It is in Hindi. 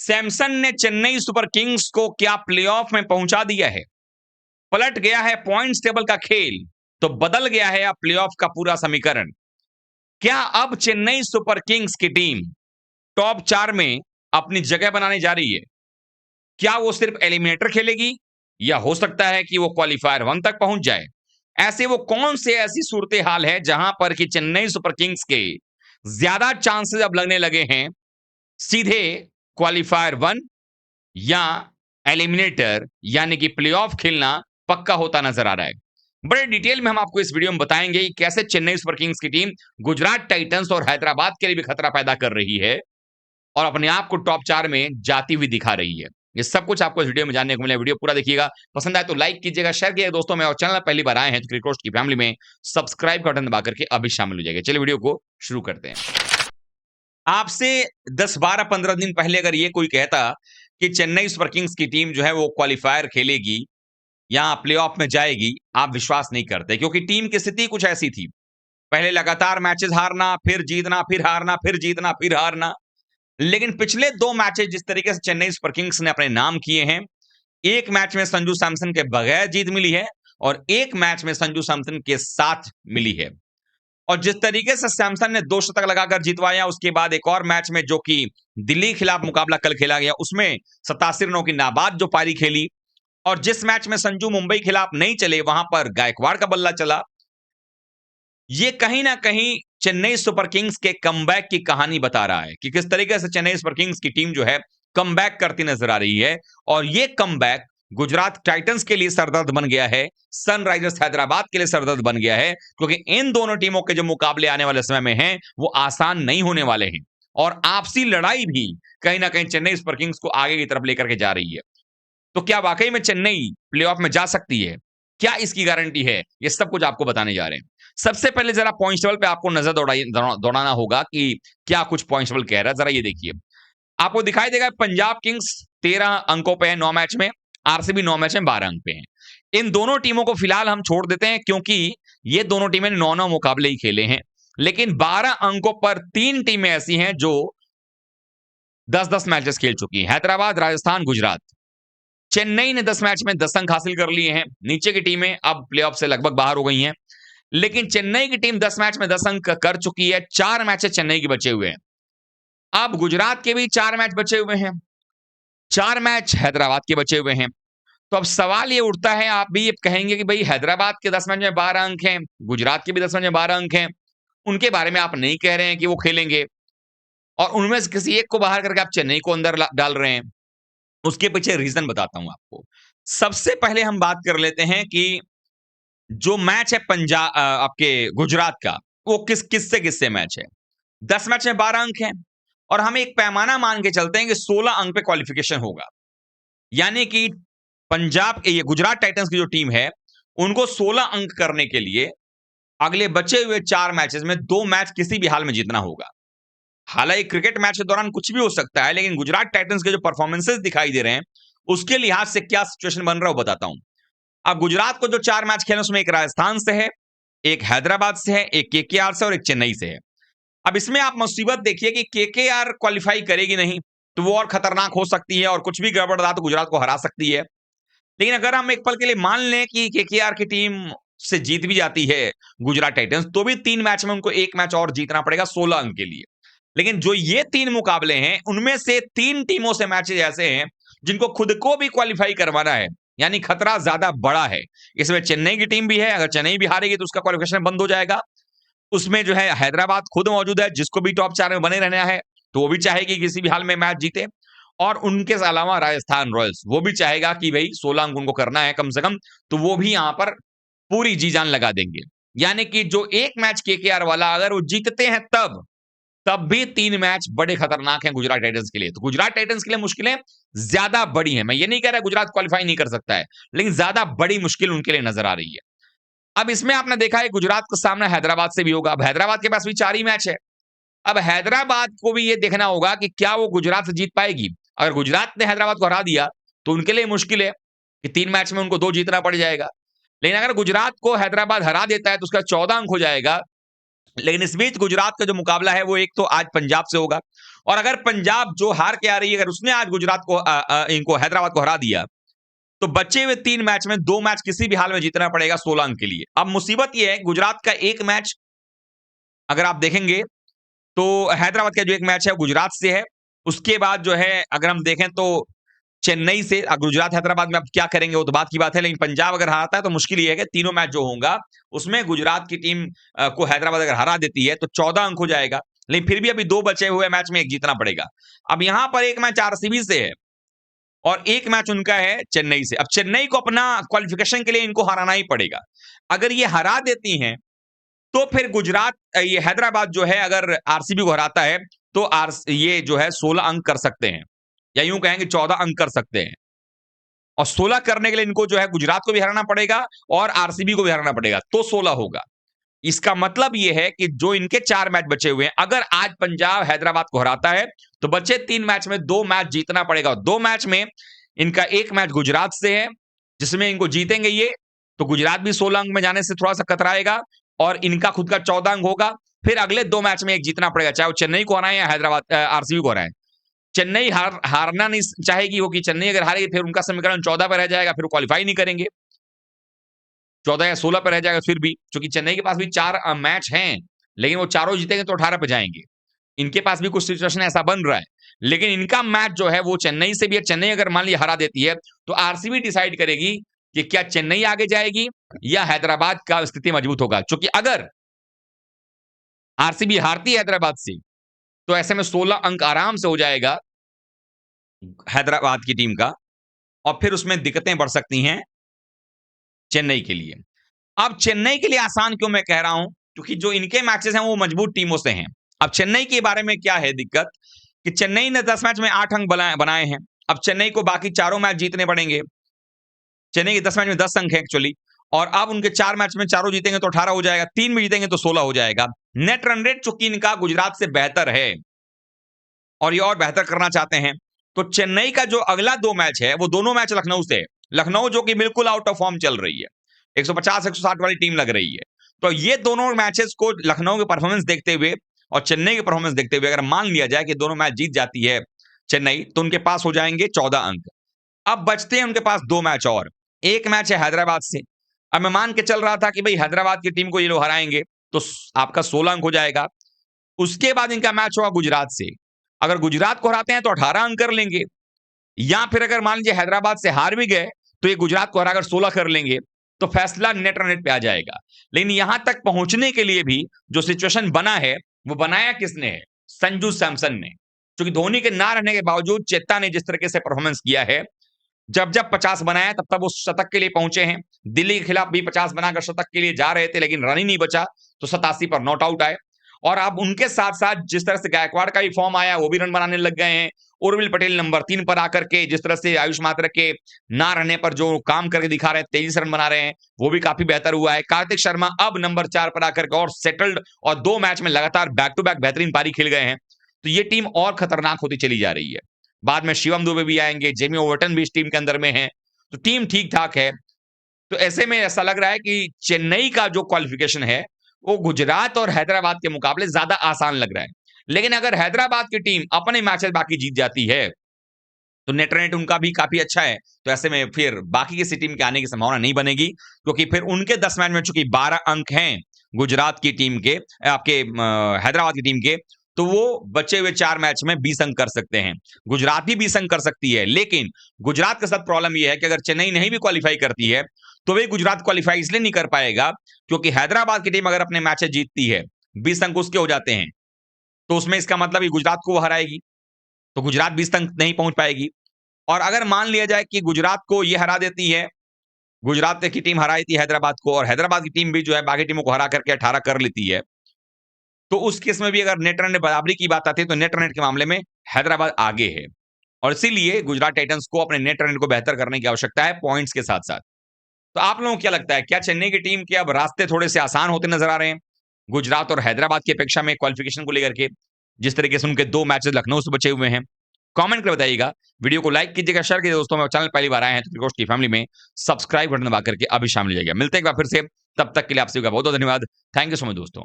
सैमसन ने चेन्नई सुपर किंग्स को क्या प्लेऑफ में पहुंचा दिया है? पलट गया है पॉइंट्स टेबल का खेल, तो बदल गया है अब प्लेऑफ का पूरा समीकरण। क्या अब चेन्नई सुपर किंग्स की टीम टॉप 4 में अपनी जगह बनाने जा रही है? क्या वो सिर्फ एलिमिनेटर खेलेगी या हो सकता है कि वो क्वालिफायर 1 तक पहुंच जाए? ऐसे वो कौन से ऐसी सूरत हाल है जहां पर कि चेन्नई सुपर किंग्स के ज्यादा चांसेस अब लगने लगे हैं सीधे क्वालिफायर 1 या एलिमिनेटर यानी कि प्लेऑफ खेलना पक्का होता नजर आ रहा है। बड़े डिटेल में हम आपको इस वीडियो में बताएंगे कि कैसे चेन्नई सुपर किंग्स की टीम गुजरात टाइटंस और हैदराबाद के लिए भी खतरा पैदा कर रही है और अपने आप को टॉप 4 में जाती हुई दिखा रही है। ये सब कुछ आपको इस वीडियो में जानने को मिला। वीडियो पूरा देखिएगा, पसंद आए तो लाइक कीजिएगा, शेयर कीजिएगा दोस्तों में, और चैनल पहली बार आए हैं तो क्रिकेट की फैमिली में सब्सक्राइब का बटन दबा करके अभी शामिल हो जाएगा। चलिए वीडियो को शुरू करते हैं। आपसे 10 12 15 दिन पहले अगर ये कोई कहता कि चेन्नई सुपर किंग्स की टीम जो है वो क्वालिफायर खेलेगी या प्लेऑफ में जाएगी, आप विश्वास नहीं करते, क्योंकि टीम की स्थिति कुछ ऐसी थी। पहले लगातार मैचेस हारना, फिर जीतना, फिर हारना, फिर जीतना, फिर हारना। लेकिन पिछले 2 मैचेस जिस तरीके से चेन्नई सुपर किंग्स ने अपने नाम किए हैं, एक मैच में संजू सैमसन के बगैर जीत मिली है और एक मैच में संजू सैमसन के साथ मिली है। और जिस तरीके से सैमसन ने 2 शतक लगाकर जितवाया, उसके बाद एक और मैच में जो कि दिल्ली के खिलाफ मुकाबला कल खेला गया, उसमें 87 रनों की नाबाद जो पारी खेली, और जिस मैच में संजू मुंबई के खिलाफ नहीं चले, वहां पर गायकवाड़ का बल्ला चला। ये कहीं ना कहीं चेन्नई सुपर किंग्स के कमबैक की कहानी बता रहा है कि किस तरीके से चेन्नई सुपर किंग्स की टीम जो है कमबैक करती नजर आ रही है। और ये कमबैक गुजरात टाइटंस के लिए सरदर्द बन गया है, सनराइजर्स हैदराबाद के लिए सरदर्द बन गया है, क्योंकि इन दोनों टीमों के जो मुकाबले आने वाले समय में हैं वो आसान नहीं होने वाले हैं, और आपसी लड़ाई भी कहीं ना कहीं चेन्नई सुपर किंग्स को आगे की तरफ लेकर के जा रही है। तो क्या वाकई में चेन्नई प्लेऑफ में जा सकती है? क्या इसकी गारंटी है? ये सब कुछ आपको बताने जा रहे हैं। सबसे पहले जरा पॉइंट टेबल पे आपको नजर दौड़ाना होगा कि क्या कुछ पॉइंट टेबल कह रहा है। जरा ये देखिए, आपको दिखाई देगा पंजाब किंग्स 13 अंकों पे है 9 मैच में, आरसीबी 9 मैच में 12 अंक पे है। इन दोनों टीमों को फिलहाल हम छोड़ देते हैं, क्योंकि ये दोनों टीमें 9-9 मुकाबले ही खेले हैं। लेकिन 12 अंकों पर 3 टीमें ऐसी हैं जो 10-10 मैचेस खेल चुकी हैं, हैदराबाद, राजस्थान, गुजरात। चेन्नई ने 10 मैच में 10 अंक हासिल कर लिए हैं। नीचे की टीमें अब प्लेऑफ से लगभग बाहर हो गई हैं, लेकिन चेन्नई की टीम 10 मैच में 10 अंक कर चुकी है। 4 मैच चेन्नई के बचे हुए हैं। अब गुजरात के भी 4 मैच बचे हुए हैं, 4 मैच हैदराबाद के बचे हुए हैं। तो अब सवाल ये उठता है, आप भी ये कहेंगे कि भाई हैदराबाद के 10 मैच में 12 अंक हैं, गुजरात के भी 10 मैच में 12 अंक हैं, उनके बारे में आप नहीं कह रहे हैं कि वो खेलेंगे, और उनमें से किसी एक को बाहर करके आप चेन्नई को अंदर डाल रहे हैं। उसके पीछे रीजन बताता हूं आपको। सबसे पहले हम बात कर लेते हैं कि जो मैच है पंजाब आपके गुजरात का, वो किससे किससे मैच है। 10 मैच में 12 अंक हैं, और हम एक पैमाना मान के चलते हैं कि 16 अंक पे क्वालिफिकेशन होगा। यानी कि पंजाब ये गुजरात टाइटंस की जो टीम है, उनको 16 अंक करने के लिए अगले बचे हुए 4 मैचेस में 2 मैच किसी भी हाल में जीतना होगा। हालांकि क्रिकेट मैच के दौरान कुछ भी हो सकता है, लेकिन गुजरात टाइटंस के जो परफॉर्मेंसेस दिखाई दे रहे हैं, उसके लिहाज से क्या सिचुएशन बन रहा है वो बताता हूं। अब गुजरात को जो 4 मैच खेले उसमें एक राजस्थान से है, एक हैदराबाद से है, एक केकेआर से और एक चेन्नई से है। अब इसमें आप मुसीबत देखिए कि केकेआर क्वालिफाई करेगी नहीं, तो वो और खतरनाक हो सकती है, और कुछ भी गड़बड़ रहा तो गुजरात को हरा सकती है। लेकिन अगर हम एक पल के लिए मान लें कि केकेआर की टीम से जीत भी जाती है गुजरात टाइटंस, तो भी 3 मैच में उनको 1 मैच और जीतना पड़ेगा 16 अंक के लिए। लेकिन जो ये 3 मुकाबले हैं, उनमें से 3 टीमों से मैचेस ऐसे हैं जिनको खुद को भी क्वालिफाई करवाना है, यानी खतरा ज्यादा बड़ा है। इसमें चेन्नई की टीम भी है, अगर चेन्नई भी हारेगी तो उसका क्वालिफिकेशन बंद हो जाएगा। उसमें जो है हैदराबाद खुद मौजूद है, जिसको भी टॉप 4 में बने रहना है, तो वो भी चाहेगी किसी भी हाल में मैच जीते। और उनके अलावा राजस्थान रॉयल्स, वो भी चाहेगा कि भाई 16 अंक उनको करना है कम से कम, तो वो भी यहां पर पूरी जी जान लगा देंगे। यानी कि जो एक मैच केकेआर वाला अगर वो जीतते हैं तब भी 3 मैच बड़े खतरनाक हैं गुजरात टाइटंस के लिए। तो गुजरात टाइटंस के लिए मुश्किलें ज्यादा बड़ी हैं। मैं ये नहीं कह रहा गुजरात क्वालिफाई नहीं कर सकता है, लेकिन ज्यादा बड़ी मुश्किल उनके लिए नजर आ रही है। अब इसमें आपने देखा है गुजरात का सामना हैदराबाद से भी होगा। अब हैदराबाद के पास भी 4 ही मैच है। अब हैदराबाद को भी ये देखना होगा कि क्या वो गुजरात से जीत पाएगी। अगर गुजरात ने हैदराबाद को हरा दिया तो उनके लिए मुश्किल है कि 3 मैच में उनको 2 जीतना पड़ जाएगा। लेकिन अगर गुजरात को हैदराबाद हरा देता है तो उसका 14 अंक हो जाएगा। लेकिन इस बीच गुजरात का जो मुकाबला है वो एक तो आज पंजाब से होगा, और अगर पंजाब जो हार के आ रही है, अगर उसने आज गुजरात को इनको हैदराबाद को हरा दिया, तो बचे हुए 3 मैच में 2 मैच किसी भी हाल में जीतना पड़ेगा 16 अंक के लिए। अब मुसीबत यह है, गुजरात का एक मैच अगर आप देखेंगे तो हैदराबाद का जो एक मैच है गुजरात से है। उसके बाद जो है अगर हम देखें तो चेन्नई से, गुजरात हैदराबाद में अब क्या करेंगे वो तो बात की बात है, लेकिन पंजाब अगर हारता है तो मुश्किल ये है कि तीनों मैच जो होगा उसमें गुजरात की टीम को हैदराबाद अगर हरा देती है तो 14 अंक हो जाएगा। लेकिन फिर भी अभी 2 बचे हुए मैच में 1 जीतना पड़ेगा। अब यहां पर एक मैच आरसीबी से है और एक मैच उनका है चेन्नई से। अब चेन्नई को अपना क्वालिफिकेशन के लिए इनको हराना ही पड़ेगा। अगर ये हरा देती हैं तो फिर गुजरात ये हैदराबाद जो है अगर आरसीबी को हराता है तो ये जो है 16 अंक कर सकते हैं, या यूं कहेंगे 14 अंक कर सकते हैं। और 16 करने के लिए इनको जो है गुजरात को भी हराना पड़ेगा और आरसीबी को भी हराना पड़ेगा, तो 16 होगा। इसका मतलब यह है कि जो इनके 4 मैच बचे हुए हैं, अगर आज पंजाब हैदराबाद को हराता है तो बचे 3 मैच में 2 मैच जीतना पड़ेगा। 2 मैच में इनका एक मैच गुजरात से है जिसमें इनको जीतेंगे ये, तो गुजरात भी 16 अंक में जाने से थोड़ा सा कतराएगा और इनका खुद का 14 अंक होगा। फिर अगले 2 मैच में एक जीतना पड़ेगा, चाहे वो चेन्नई को हराए या हैदराबाद आरसीबी को हराए। चेन्नई हारना नहीं चाहेगी, वो कि चेन्नई अगर हारेगी फिर उनका समीकरण 14 पर रह जाएगा, फिर वो क्वालिफाई नहीं करेंगे। 14 या 16 पे रह जाएगा फिर भी, क्योंकि चेन्नई के पास भी 4 मैच हैं, लेकिन वो चारों जीतेंगे तो 18 पे जाएंगे। इनके पास भी कुछ सिचुएशन ऐसा बन रहा है, लेकिन इनका मैच जो है वो चेन्नई से भी है। चेन्नई अगर मान लिया हरा देती है तो आरसीबी डिसाइड करेगी कि क्या चेन्नई आगे जाएगी या हैदराबाद का स्थिति मजबूत होगा। क्योंकि अगर आरसीबी हारती है हैदराबाद से तो ऐसे में 16 अंक आराम से हो जाएगा हैदराबाद की टीम का, और फिर उसमें दिक्कतें बढ़ सकती हैं चेन्नई के लिए। अब चेन्नई के लिए आसान क्यों मैं कह रहा हूं, क्योंकि जो इनके मैचेस हैं वो मजबूत टीमों से हैं। अब चेन्नई के बारे में क्या है दिक्कत कि चेन्नई ने 10 मैच में 8 अंक बनाए हैं। अब चेन्नई को बाकी चारों मैच जीतने पड़ेंगे। चेन्नई के 10 मैच में 10 अंक है एक्चुअली, और अब उनके 4 मैच में चारों जीतेंगे तो 18 हो जाएगा, 3 में जीतेंगे तो 16 हो जाएगा। नेट रन रेट चूंकि इनका गुजरात से बेहतर है और ये और बेहतर करना चाहते हैं, तो चेन्नई का जो अगला 2 मैच है वो दोनों मैच लखनऊ से है। लखनऊ जो कि बिल्कुल आउट ऑफ फॉर्म चल रही है, 150-160 वाली टीम लग रही है। तो ये दोनों मैचेस को लखनऊ के परफॉर्मेंस देखते हुए और चेन्नई के परफॉर्मेंस देखते हुए अगर मान लिया जाए कि दोनों मैच जीत जाती है चेन्नई, तो उनके पास हो जाएंगे 14 अंक। अब बचते हैं उनके पास 2 मैच और। एक मैच है हैदराबाद से। अब मैं मान के चल रहा था कि भाई हैदराबाद की टीम को ये लोग हराएंगे तो आपका 16 अंक हो जाएगा। उसके बाद इनका मैच होगा गुजरात से। अगर गुजरात को हराते हैं तो 18 अंक कर लेंगे, या फिर अगर मान लीजिए हैदराबाद से हार भी गए तो ये गुजरात को हराकर 16 कर लेंगे, तो फैसला नेट रन रेट पे आ जाएगा। लेकिन यहां तक पहुंचने के लिए भी जो सिचुएशन बना है वो बनाया किसने है? संजू सैमसन ने। क्योंकि धोनी के ना रहने के बावजूद चेत्ता ने जिस तरीके से परफॉर्मेंस किया है, जब जब 50 बनाया तब तब वो शतक के लिए पहुंचे हैं। दिल्ली के खिलाफ भी 50 बनाकर शतक के लिए जा रहे थे, लेकिन रन ही नहीं बचा, तो 87 पर नॉट आउट आए। और अब उनके साथ साथ जिस तरह से गायकवाड़ का भी फॉर्म आया, वो भी रन बनाने लग गए हैं। उर्विल पटेल नंबर 3 पर आकर के जिस तरह से आयुष मात्रा के ना रहने पर जो काम करके दिखा रहे हैं, तेजी से रन बना रहे हैं, वो भी काफी बेहतर हुआ है। कार्तिक शर्मा अब नंबर 4 पर आकर के और सेटल्ड, और 2 मैच में लगातार बैक टू बैक बेहतरीन पारी खेल गए हैं। तो ये टीम और खतरनाक होती चली जा रही है। बाद में शिवम दुबे भी आएंगे, जेमी ओवर्टन भी इस टीम के अंदर में है, तो टीम ठीक ठाक है। तो ऐसे में ऐसा लग रहा है कि चेन्नई का जो क्वालिफिकेशन है वो गुजरात और हैदराबाद के मुकाबले ज्यादा आसान लग रहा है। लेकिन अगर हैदराबाद की टीम अपने मैचेस बाकी जीत जाती है तो नेट रन रेट उनका भी काफी अच्छा है, तो ऐसे में फिर बाकी किसी टीम के आने की संभावना नहीं बनेगी, क्योंकि फिर उनके 10 मैच में चूंकि 12 अंक हैं गुजरात की टीम के, आपके हैदराबाद की टीम के, तो वो बचे हुए 4 मैच में 20 अंक कर सकते हैं। गुजरात भी 20 अंक कर सकती है, लेकिन गुजरात के साथ प्रॉब्लम यह है कि अगर चेन्नई नहीं भी क्वालिफाई करती है तो वे गुजरात क्वालिफाई इसलिए नहीं कर पाएगा क्योंकि हैदराबाद की टीम अगर अपने मैचेस जीतती है, 20 अंक उसके हो जाते हैं, तो उसमें इसका मतलब ये गुजरात को हराएगी, तो गुजरात 20 तक नहीं पहुंच पाएगी। और अगर मान लिया जाए कि गुजरात को ये हरा देती है, गुजरात की टीम हराई थी हैदराबाद को, और हैदराबाद की टीम भी जो है बाकी टीमों को हरा करके 18 कर लेती है, तो उस केस में भी अगर नेट रन बराबरी की बात आती है तो नेट रन के मामले में हैदराबाद आगे है, और इसीलिए गुजरात टाइटंस को अपने नेट रन को बेहतर करने की आवश्यकता है पॉइंट्स के साथ साथ। तो आप लोगों को क्या लगता है, क्या चेन्नई की टीम के अब रास्ते थोड़े से आसान होते नजर आ रहे हैं गुजरात और हैदराबाद की अपेक्षा में क्वालिफिकेशन को लेकर के, जिस तरीके से उनके 2 मैचेस लखनऊ से बचे हुए हैं? कमेंट करके बताइएगा। वीडियो को लाइक कीजिएगा, शेयर कीजिए दोस्तों में। चैनल पहली बार आए हैं तो क्रिकेट की फैमिली में सब्सक्राइब बटन दबा करके अभी शामिल हो जाइएगा। मिलते हैं एक बार फिर से, तब तक के लिए आप सभी का बहुत बहुत धन्यवाद। थैंक यू सो मच दोस्तों।